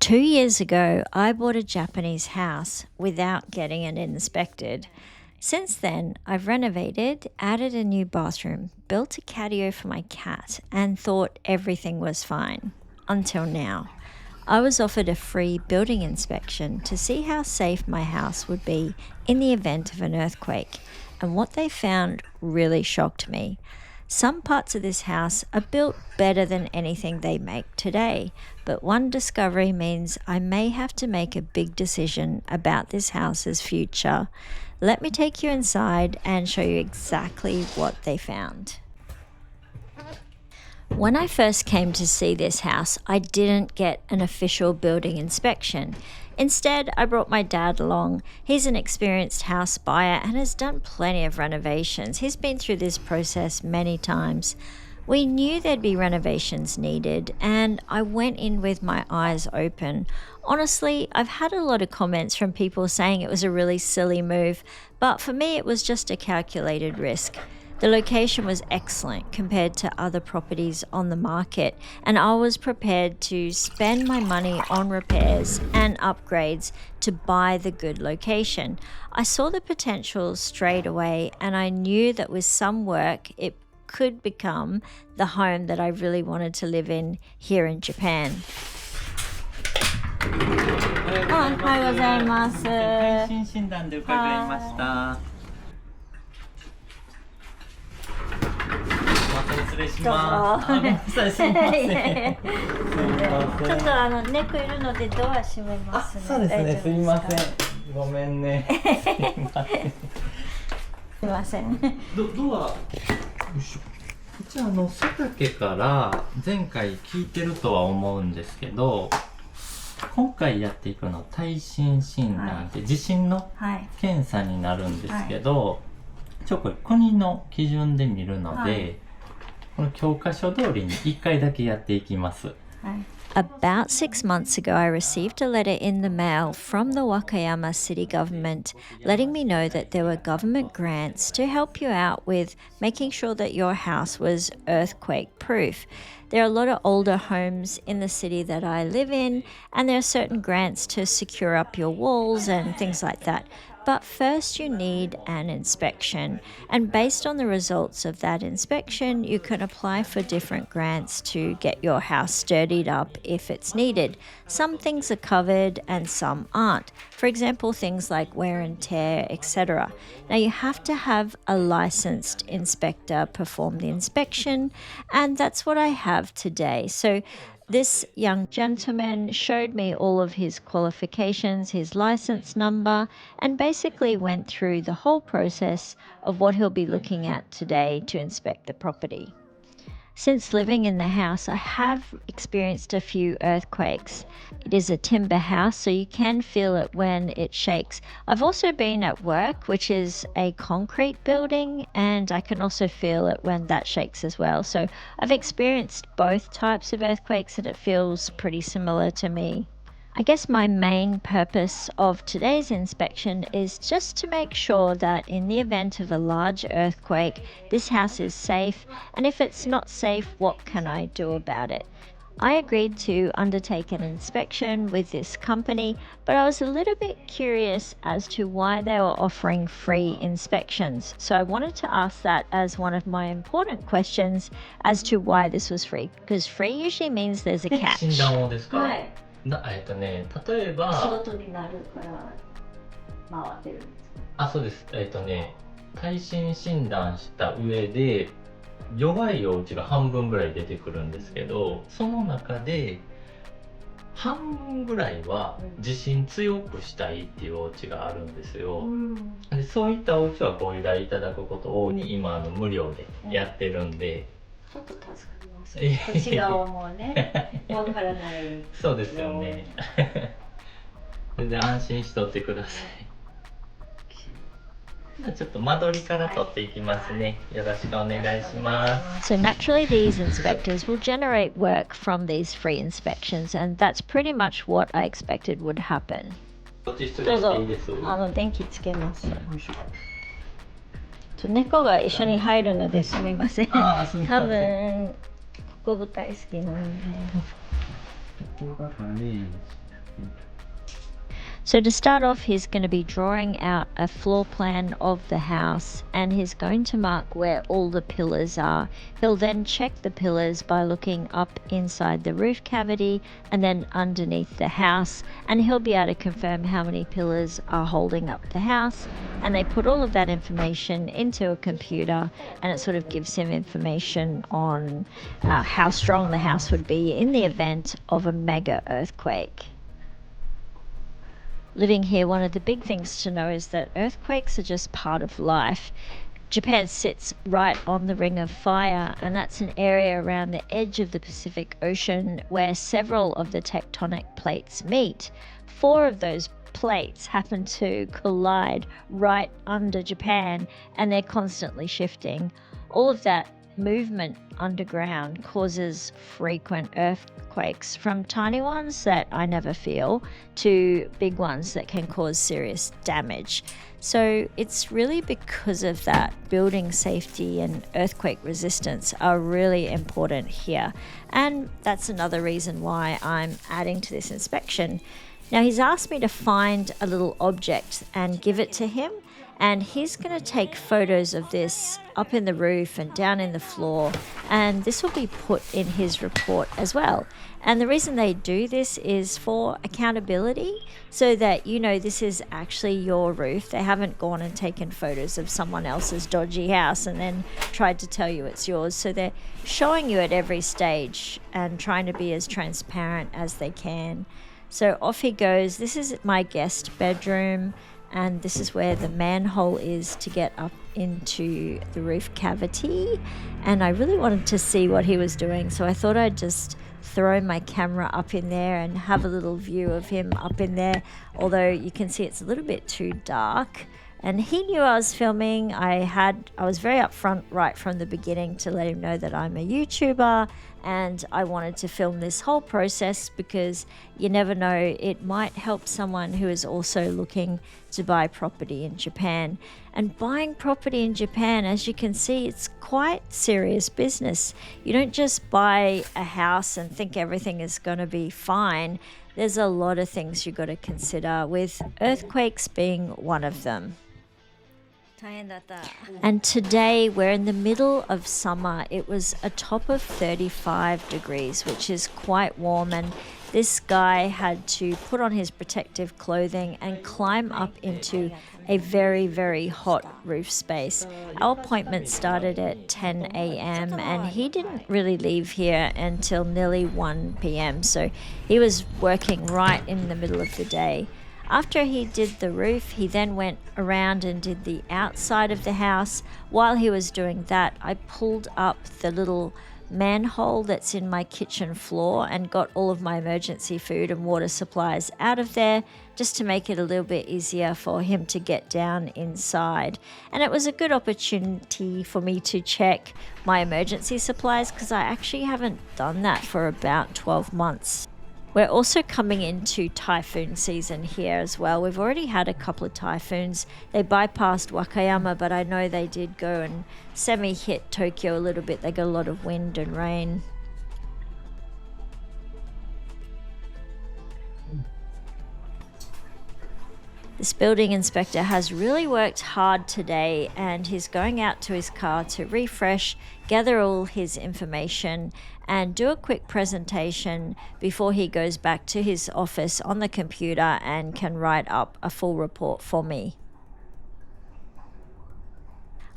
2 years ago, I bought a Japanese house without getting it inspected. Since then, I've renovated, added a new bathroom, built a catio for my cat, and thought everything was fine. Until now. I was offered a free building inspection to see how safe my house would be in the event of an earthquake, and what they found really shocked me. Some parts of this house are built better than anything they make today, but one discovery means I may have to make a big decision about this house's future. Let me take you inside and show you exactly what they found. When I first came to see this house, I didn't get an official building inspection. Instead, I brought my dad along. He's an experienced house buyer and has done plenty of renovations. He's been through this process many times. We knew there'd be renovations needed, and I went in with my eyes open. Honestly, I've had a lot of comments from people saying it was a really silly move, but for me it was just a calculated risk. The location was excellent compared to other properties on the market, and I was prepared to spend my money on repairs and upgrades to buy the good location. I saw the potential straight away, and I knew that with some work it could become the home that I really wanted to live in here in Japan. おはようございます。耐震診断で伺いました。失礼します。ごめんなさい、すみません。ちょっと猫いるのでドア閉めますね。そうですね、すみません。ごめんね。すみません。ドア。一応背丈から前回聞いてるとは思うんですけど、今回やっていくのは耐震診断って地震の検査になるんですけど、これ国の基準で見るので、この教科書通りに1回だけやっていきます。About 6 months ago, I received a letter in the mail from the Wakayama city government letting me know that there were government grants to help you out with making sure that your house was earthquake proof. There are a lot of older homes in the city that I live in, and there are certain grants to secure up your walls and things like that. But first you need an inspection, and based on the results of that inspection, you can apply for different grants to get your house sturdied up if it's needed. Some things are covered and some aren't. For example, things like wear and tear, etc. Now you have to have a licensed inspector perform the inspection, and that's what I have today. So this young gentleman showed me all of his qualifications, his license number, and basically went through the whole process of what he'll be looking at today to inspect the property. Since living in the house, I have experienced a few earthquakes. It is a timber house, so you can feel it when it shakes. I've also been at work, which is a concrete building, and I can also feel it when that shakes as well. So I've experienced both types of earthquakes, and it feels pretty similar to me. I guess my main purpose of today's inspection is just to make sure that in the event of a large earthquake, this house is safe, and if it's not safe, what can I do about it? I agreed to undertake an inspection with this company, but I was a little bit curious as to why they were offering free inspections. So I wanted to ask that as one of my important questions as to why this was free, because free usually means there's a catch. 診断をですか？はい。例えば仕事になるから回ってるんですか？そうです。耐震診断した上で弱いお家が半分ぐらい出てくるんですけど、その中で半分ぐらいは地震強くしたいっていうお家があるんですよ。でそういったお家はご依頼いただくことを今無料でやってるんで。ちょっと助かります。こっち側もね、わからない。そうですよね。全然安心しとってください。ちょっと間取りから取っていきますね。よろしくお願いします。So naturally these inspectors will generate work from these free inspections, and that's pretty much what I expected would happen. どっち失礼していいです？電気つけます。猫が一緒に入るのですみません。多分ここ大好きなので。ここがガレージ。So to start off, he's going to be drawing out a floor plan of the house, and he's going to mark where all the pillars are. He'll then check the pillars by looking up inside the roof cavity and then underneath the house, and he'll be able to confirm how many pillars are holding up the house. And they put all of that information into a computer, and it sort of gives him information on how strong the house would be in the event of a mega earthquake. Living here, one of the big things to know is that earthquakes are just part of life. Japan sits right on the Ring of Fire, and that's an area around the edge of the Pacific Ocean where several of the tectonic plates meet. 4 of those plates happen to collide right under Japan, and they're constantly shifting. All of that movement underground causes frequent earthquakes, from tiny ones that I never feel to big ones that can cause serious damage. So it's really because of that building safety and earthquake resistance are really important here. And that's another reason why I'm adding to this inspection. Now, he's asked me to find a little object and give it to him, and he's going to take photos of this up in the roof and down in the floor, and this will be put in his report as well. And the reason they do this is for accountability, so that you know this is actually your roof. They haven't gone and taken photos of someone else's dodgy house and then tried to tell you it's yours. So they're showing you at every stage and trying to be as transparent as they can. So off he goes. This is my guest bedroom, and this is where the manhole is to get up into the roof cavity. And I really wanted to see what he was doing, so I thought I'd just throw my camera up in there and have a little view of him up in there, although you can see it's a little bit too dark. And he knew I was filming. I was very upfront right from the beginning to let him know that I'm a YouTuber, and I wanted to film this whole process because you never know, it might help someone who is also looking to buy property in Japan. And buying property in Japan, as you can see, it's quite serious business. You don't just buy a house and think everything is going to be fine. There's a lot of things you've got to consider, with earthquakes being one of them. And today we're in the middle of summer. It was a top of 35 degrees, which is quite warm, and this guy had to put on his protective clothing and climb up into a very, very hot roof space. Our appointment started at 10 a.m. and he didn't really leave here until nearly 1 p.m. So he was working right in the middle of the day. After he did the roof, he then went around and did the outside of the house. While he was doing that, I pulled up the little manhole that's in my kitchen floor and got all of my emergency food and water supplies out of there, just to make it a little bit easier for him to get down inside. And it was a good opportunity for me to check my emergency supplies, because I actually haven't done that for about 12 months. We're also coming into typhoon season here as well. We've already had a couple of typhoons. They bypassed Wakayama, but I know they did go and semi-hit Tokyo a little bit. They got a lot of wind and rain. This building inspector has really worked hard today, and he's going out to his car to refresh, gather all his information, and do a quick presentation before he goes back to his office on the computer and can write up a full report for me.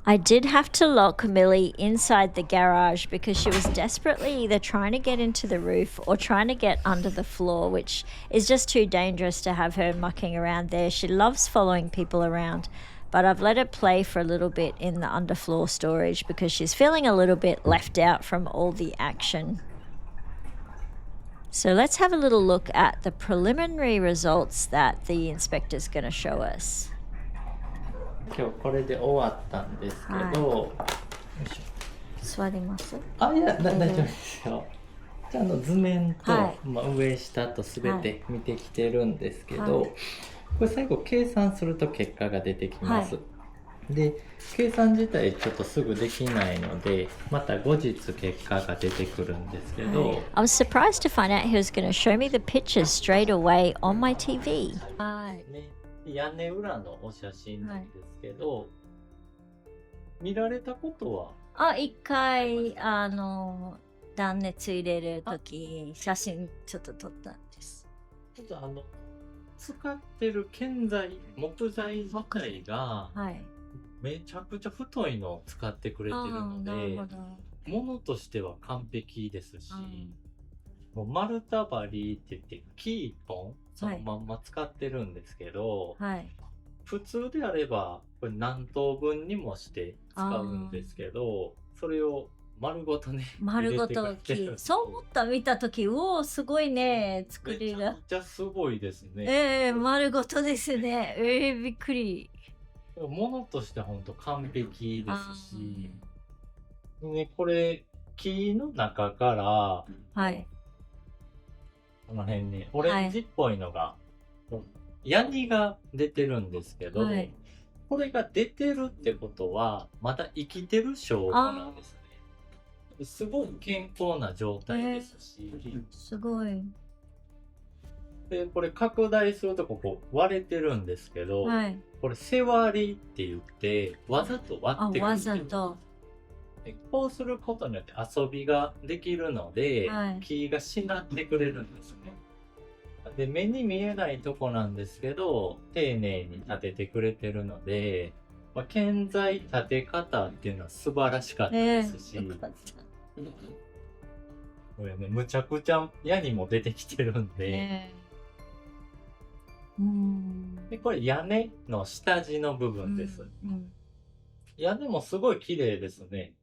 I did have to lock Millie inside the garage because she was desperately either trying to get into the roof or trying to get under the floor, which is just too dangerous to have her mucking around there. She loves following people around, but I've let her play for a little bit in the underfloor storage because she's feeling a little bit left out from all the action. So let's have a little look at the preliminary results that the inspector's going to show us. 今日これで終わったんですけど、よいしょ。座ります？あ、いや、大丈夫ですよ。じゃあ図面と、はい、上下とすべて見てきてるんですけど、はい、これ最後計算すると結果が出てきます。で、計算自体ちょっとすぐできないので、また後日結果が出てくるんですけど、I was surprised to find out he was going to show me the pictures straight away on my TV. はい。ね、屋根裏のお写真なんですけど、見られたことは一回、断熱入れるとき、写真ちょっと撮ったんです。ちょっと使ってる木材自体が、はい。めちゃくちゃ太いのを使ってくれてるのなるで、ほど。物としては完璧ですし、もう丸太張りって言ってキーポンそのまんま使ってるんですけど、はい。普通であればこれ何等分にもして使うんですけど、それを丸ごとね、丸ごとそう思った見たとき、おお、すごいね、作りが。めちゃくちゃすごいですね。丸ごとですね。びっくり。物としては本当完璧ですし、ね、これ、木の中から、はい。この辺にオレンジっぽいのが、ヤニが出てるんですけど、これが出てるってことは、まだ生きてる証拠なんですね。すごい健康な状態ですし、すごい。で、これ拡大するとここ割れてるんですけど、これ背割りって言って、わざと割ってくる。わざと。こうすることによって遊びができるので、木がしなってくれるんですね。で、目に見えないとこなんですけど、丁寧に立ててくれてるので、建材立て方っていうのは素晴らしかったですし、これね、むちゃくちゃ矢にも出てきてるんで、で、これ屋根の下地の部分です。屋根もすごい綺麗ですね。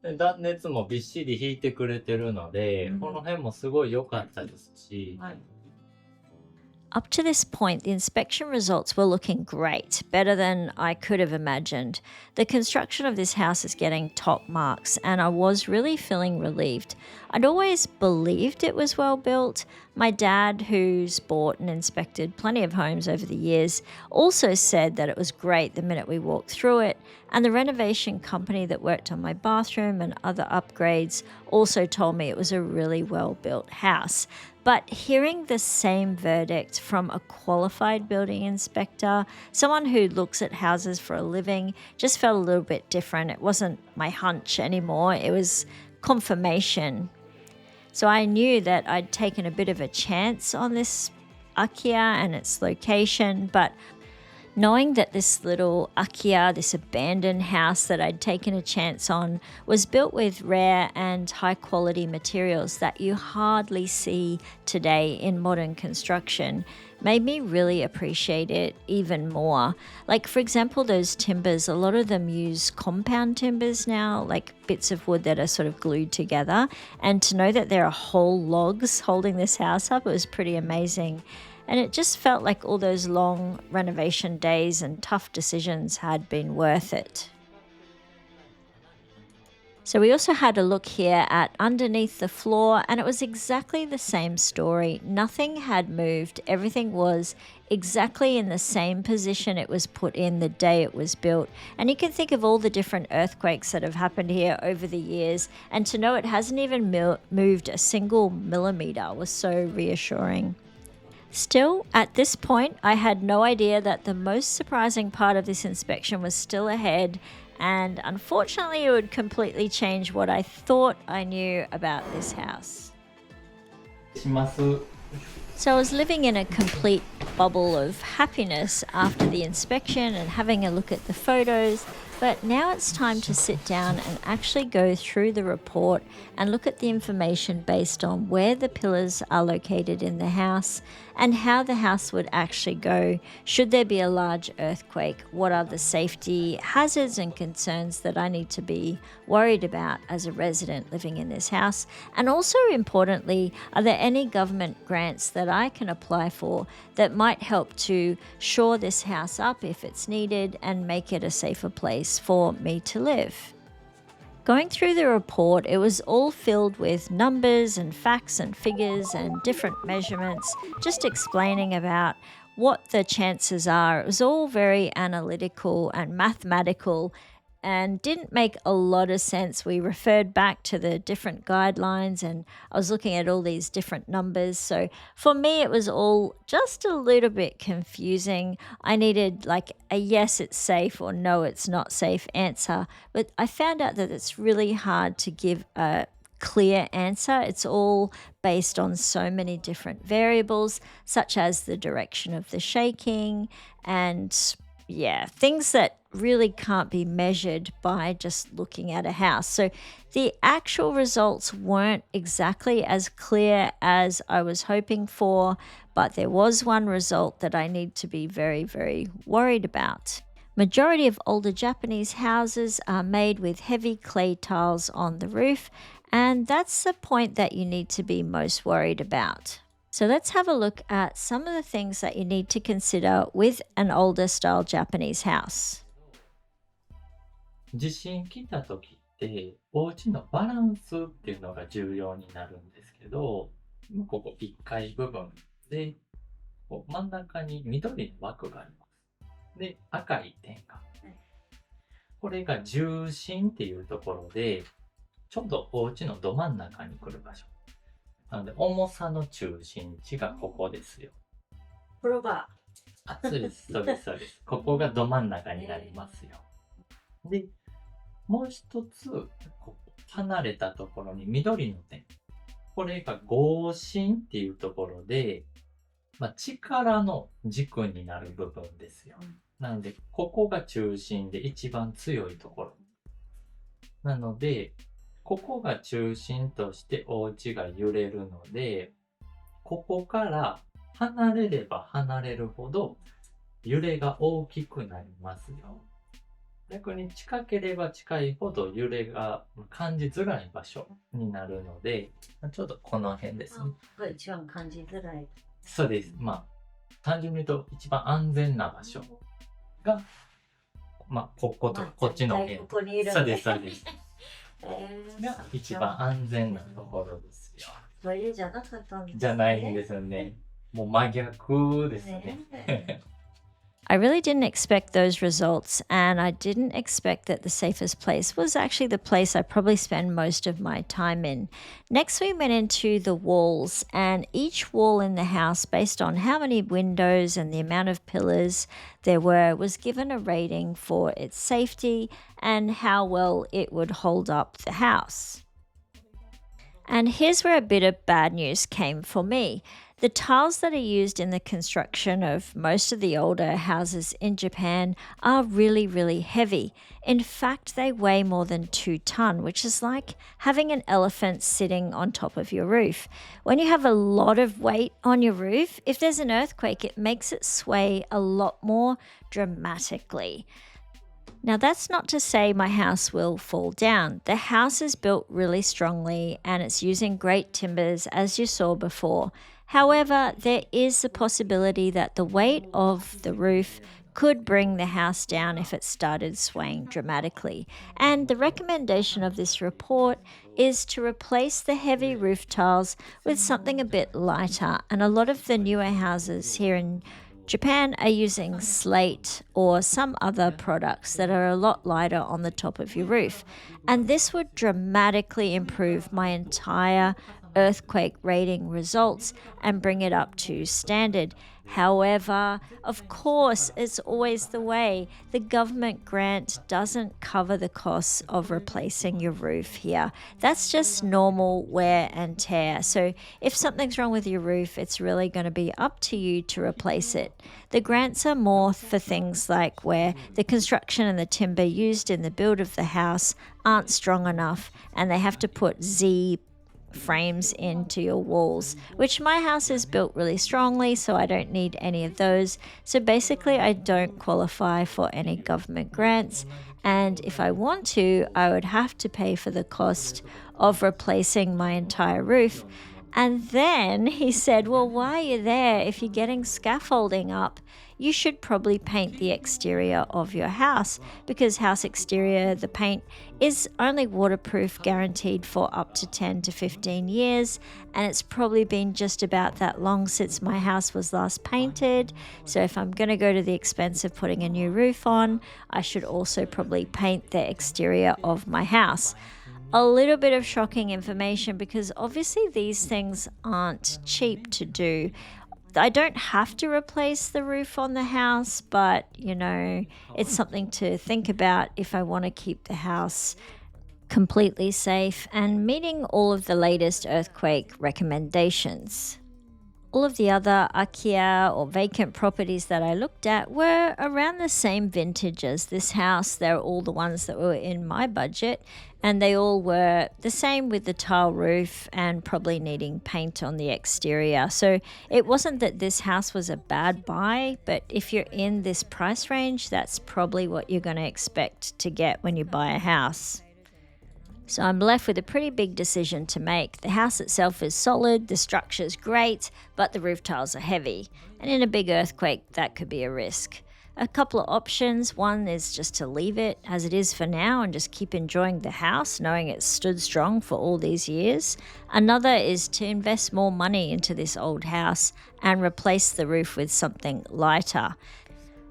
で、断熱もびっしり引いてくれてるので、この辺もすごい良かったですし、Up to this point, the inspection results were looking great, better than I could have imagined. The construction of this house is getting top marks, and I was really feeling relieved. I'd always believed it was well built. My dad, who's bought and inspected plenty of homes over the years, also said that it was great the minute we walked through it, and the renovation company that worked on my bathroom and other upgrades also told me it was a really well built house. But hearing the same verdict from a qualified building inspector, someone who looks at houses for a living, just felt a little bit different. It wasn't my hunch anymore, it was confirmation. So I knew that I'd taken a bit of a chance on this Akiya and its location, but knowing that this little Akiya, this abandoned house that I'd taken a chance on, was built with rare and high quality materials that you hardly see today in modern construction, made me really appreciate it even more. Like, for example, those timbers, a lot of them use compound timbers now, like bits of wood that are sort of glued together. And to know that there are whole logs holding this house up, it was pretty amazing. And it just felt like all those long renovation days and tough decisions had been worth it. So we also had a look here at underneath the floor, and it was exactly the same story. Nothing had moved. Everything was exactly in the same position it was put in the day it was built. And you can think of all the different earthquakes that have happened here over the years, and to know it hasn't even moved a single millimeter was so reassuring. Still, at this point, I had no idea that the most surprising part of this inspection was still ahead, and unfortunately, it would completely change what I thought I knew about this house. So I was living in a complete bubble of happiness after the inspection and having a look at the photos, but now it's time to sit down and actually go through the report and look at the information based on where the pillars are located in the house and how the house would actually go should there be a large earthquake. What are the safety hazards and concerns that I need to be worried about as a resident living in this house? And also importantly, are there any government grants that I can apply for that might help to shore this house up if it's needed and make it a safer place for me to live? Going through the report, it was all filled with numbers and facts and figures and different measurements, just explaining about what the chances are. It was all very analytical and mathematical and didn't make a lot of sense. We referred back to the different guidelines and I was looking at all these different numbers. So for me, it was all just a little bit confusing. I needed like a yes, it's safe or no, it's not safe answer. But I found out that it's really hard to give a clear answer. It's all based on so many different variables, such as the direction of the shaking and yeah, things that really can't be measured by just looking at a house. So the actual results weren't exactly as clear as I was hoping for, but there was one result that I need to be very, very worried about. Majority of older Japanese houses are made with heavy clay tiles on the roof, and that's the point that you need to be most worried about. So let's have a look at some of the things that you need to consider with an older style Japanese house. 地震来た時って、お家のバランスっていうのが重要になるんですけど、ここ1階部分で、こう真ん中に緑の枠があります。で、赤い点が。これが重心っていうところで、ちょうどお家のど真ん中に来る場所。なので、重さの中心地がここですよ。これはあ、そうです、そうです、そうです。ここがど真ん中になりますよ。で、もう一つ、こう離れたところに緑の点。これが合心っていうところで、力の軸になる部分ですよ。なので、ここが中心で一番強いところ。なので、ここが中心としてお家が揺れるので、ここから離れれば離れるほど揺れが大きくなりますよ。逆に近ければ近いほど揺れが感じづらい場所になるので、ちょっとこの辺ですね。これ一番感じづらい。そうです。単純に言うと一番安全な場所が、こことこっちの辺。ここにいるんでそうです、そうです。が一番安全なところですよ。それじゃなかったんですね。じゃないんですよね。もう真逆ですね。I really didn't expect those results, and I didn't expect that the safest place was actually the place I probably spend most of my time in. Next, we went into the walls, and each wall in the house, based on how many windows and the amount of pillars there were, was given a rating for its safety and how well it would hold up the house. And here's where a bit of bad news came for me. The tiles that are used in the construction of most of the older houses in Japan are really, really heavy. In fact, they weigh more than 2 tons, which is like having an elephant sitting on top of your roof. When you have a lot of weight on your roof, if there's an earthquake, it makes it sway a lot more dramatically. Now, that's not to say my house will fall down. The house is built really strongly and it's using great timbers, as you saw before. However, there is the possibility that the weight of the roof could bring the house down if it started swaying dramatically. And the recommendation of this report is to replace the heavy roof tiles with something a bit lighter. And a lot of the newer houses here in Japan are using slate or some other products that are a lot lighter on the top of your roof. And this would dramatically improve my entire earthquake rating results and bring it up to standard. However, of course, it's always the way. The government grant doesn't cover the costs of replacing your roof here. That's just normal wear and tear. So if something's wrong with your roof, it's really going to be up to you to replace it. The grants are more for things like where the construction and the timber used in the build of the house aren't strong enough and they have to put Z frames into your walls, which my house is built really strongly, so I don't need any of those. So basically, I don't qualify for any government grants. And if I want to, I would have to pay for the cost of replacing my entire roof. And then he said, well, why are you there? If you're getting scaffolding up, you should probably paint the exterior of your house, because house exterior, the paint is only waterproof guaranteed for up to 10 to 15 years. And it's probably been just about that long since my house was last painted. So if I'm going to go to the expense of putting a new roof on, I should also probably paint the exterior of my house. A little bit of shocking information, because obviously these things aren't cheap to do. I don't have to replace the roof on the house, but it's something to think about if I want to keep the house completely safe and meeting all of the latest earthquake recommendations. All of the other Akiya or vacant properties that I looked at were around the same vintage as this house. They're all the ones that were in my budget, and they all were the same with the tile roof and probably needing paint on the exterior. So it wasn't that this house was a bad buy, but if you're in this price range, that's probably what you're going to expect to get when you buy a house. So I'm left with a pretty big decision to make. The house itself is solid, the structure's great, but the roof tiles are heavy. And in a big earthquake, that could be a risk. A couple of options. One is just to leave it as it is for now and just keep enjoying the house, knowing it's stood strong for all these years. Another is to invest more money into this old house and replace the roof with something lighter.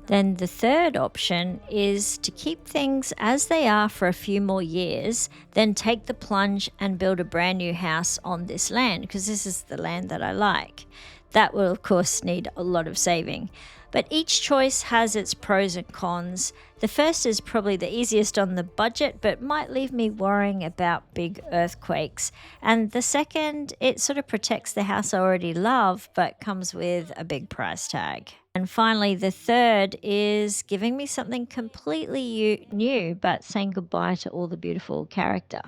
Then the third option is to keep things as they are for a few more years, then take the plunge and build a brand new house on this land, because this is the land that I like. That will, of course, need a lot of saving. But each choice has its pros and cons. The first is probably the easiest on the budget, but might leave me worrying about big earthquakes. And the second, it sort of protects the house I already love, but comes with a big price tag. And finally, the third is giving me something completely new, but saying goodbye to all the beautiful character.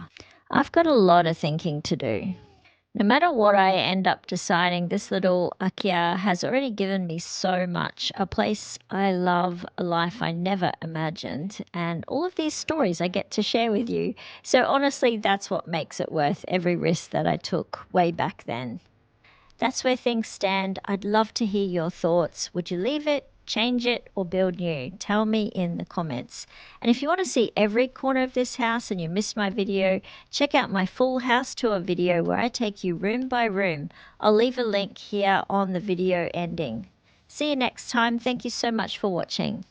I've got a lot of thinking to do. No matter what I end up deciding, this little Akiya has already given me so much. A place I love, a life I never imagined, and all of these stories I get to share with you. So honestly, that's what makes it worth every risk that I took way back then. That's where things stand. I'd love to hear your thoughts. Would you leave it, change it, or build new? Tell me in the comments. And if you want to see every corner of this house and you missed my video, check out my full house tour video where I take you room by room. I'll leave a link here on the video ending. See you next time. Thank you so much for watching.